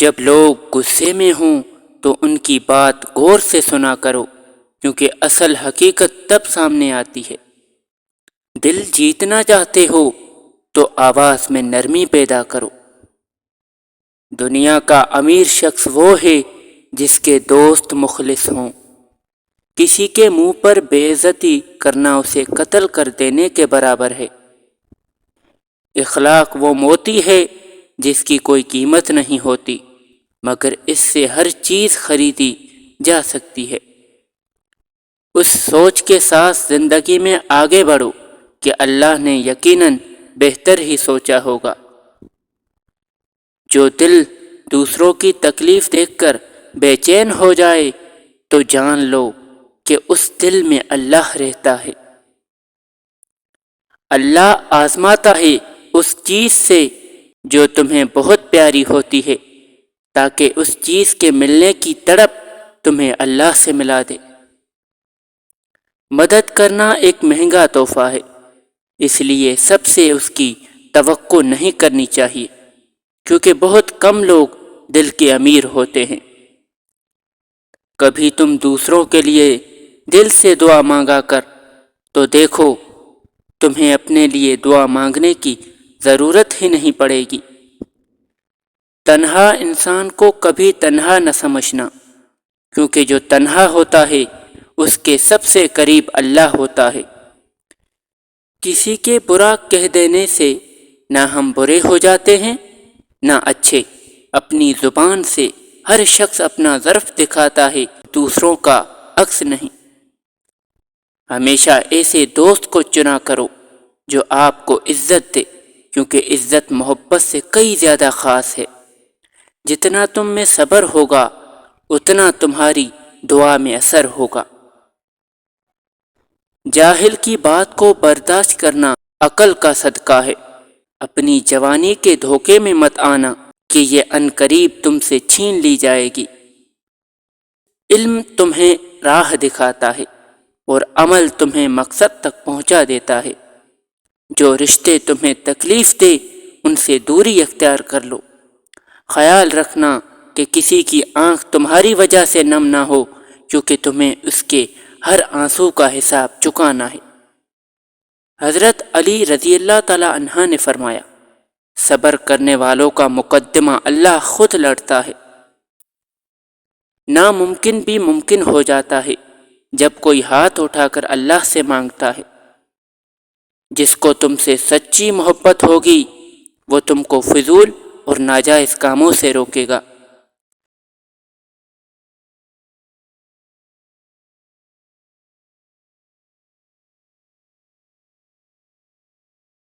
جب لوگ غصے میں ہوں تو ان کی بات غور سے سنا کرو، کیونکہ اصل حقیقت تب سامنے آتی ہے۔ دل جیتنا چاہتے ہو تو آواز میں نرمی پیدا کرو۔ دنیا کا امیر شخص وہ ہے جس کے دوست مخلص ہوں۔ کسی کے منہ پر بے عزتی کرنا اسے قتل کر دینے کے برابر ہے۔ اخلاق وہ موتی ہے جس کی کوئی قیمت نہیں ہوتی، مگر اس سے ہر چیز خریدی جا سکتی ہے۔ اس سوچ کے ساتھ زندگی میں آگے بڑھو کہ اللہ نے یقیناً بہتر ہی سوچا ہوگا۔ جو دل دوسروں کی تکلیف دیکھ کر بے چین ہو جائے تو جان لو کہ اس دل میں اللہ رہتا ہے۔ اللہ آزماتا ہے اس چیز سے جو تمہیں بہت پیاری ہوتی ہے، تاکہ اس چیز کے ملنے کی تڑپ تمہیں اللہ سے ملا دے۔ مدد کرنا ایک مہنگا تحفہ ہے، اس لیے سب سے اس کی توقع نہیں کرنی چاہیے، کیونکہ بہت کم لوگ دل کے امیر ہوتے ہیں۔ کبھی تم دوسروں کے لیے دل سے دعا مانگا کر تو دیکھو تمہیں اپنے لیے دعا مانگنے کی ضرورت ہی نہیں پڑے گی۔ تنہا انسان کو کبھی تنہا نہ سمجھنا، کیونکہ جو تنہا ہوتا ہے اس کے سب سے قریب اللہ ہوتا ہے۔ کسی کے برا کہہ دینے سے نہ ہم برے ہو جاتے ہیں نہ اچھے۔ اپنی زبان سے ہر شخص اپنا ظرف دکھاتا ہے، دوسروں کا عکس نہیں۔ ہمیشہ ایسے دوست کو چنا کرو جو آپ کو عزت دے، کیونکہ عزت محبت سے کئی زیادہ خاص ہے۔ جتنا تم میں صبر ہوگا اتنا تمہاری دعا میں اثر ہوگا۔ جاہل کی بات کو برداشت کرنا عقل کا صدقہ ہے۔ اپنی جوانی کے دھوکے میں مت آنا کہ یہ عنقریب تم سے چھین لی جائے گی۔ علم تمہیں راہ دکھاتا ہے اور عمل تمہیں مقصد تک پہنچا دیتا ہے۔ جو رشتے تمہیں تکلیف دے ان سے دوری اختیار کر لو۔ خیال رکھنا کہ کسی کی آنکھ تمہاری وجہ سے نم نہ ہو، کیونکہ تمہیں اس کے ہر آنسو کا حساب چکانا ہے۔ حضرت علی رضی اللہ تعالی عنہ نے فرمایا، صبر کرنے والوں کا مقدمہ اللہ خود لڑتا ہے۔ ناممکن بھی ممکن ہو جاتا ہے جب کوئی ہاتھ اٹھا کر اللہ سے مانگتا ہے۔ جس کو تم سے سچی محبت ہوگی وہ تم کو فضول اور ناجائز کاموں سے روکے گا۔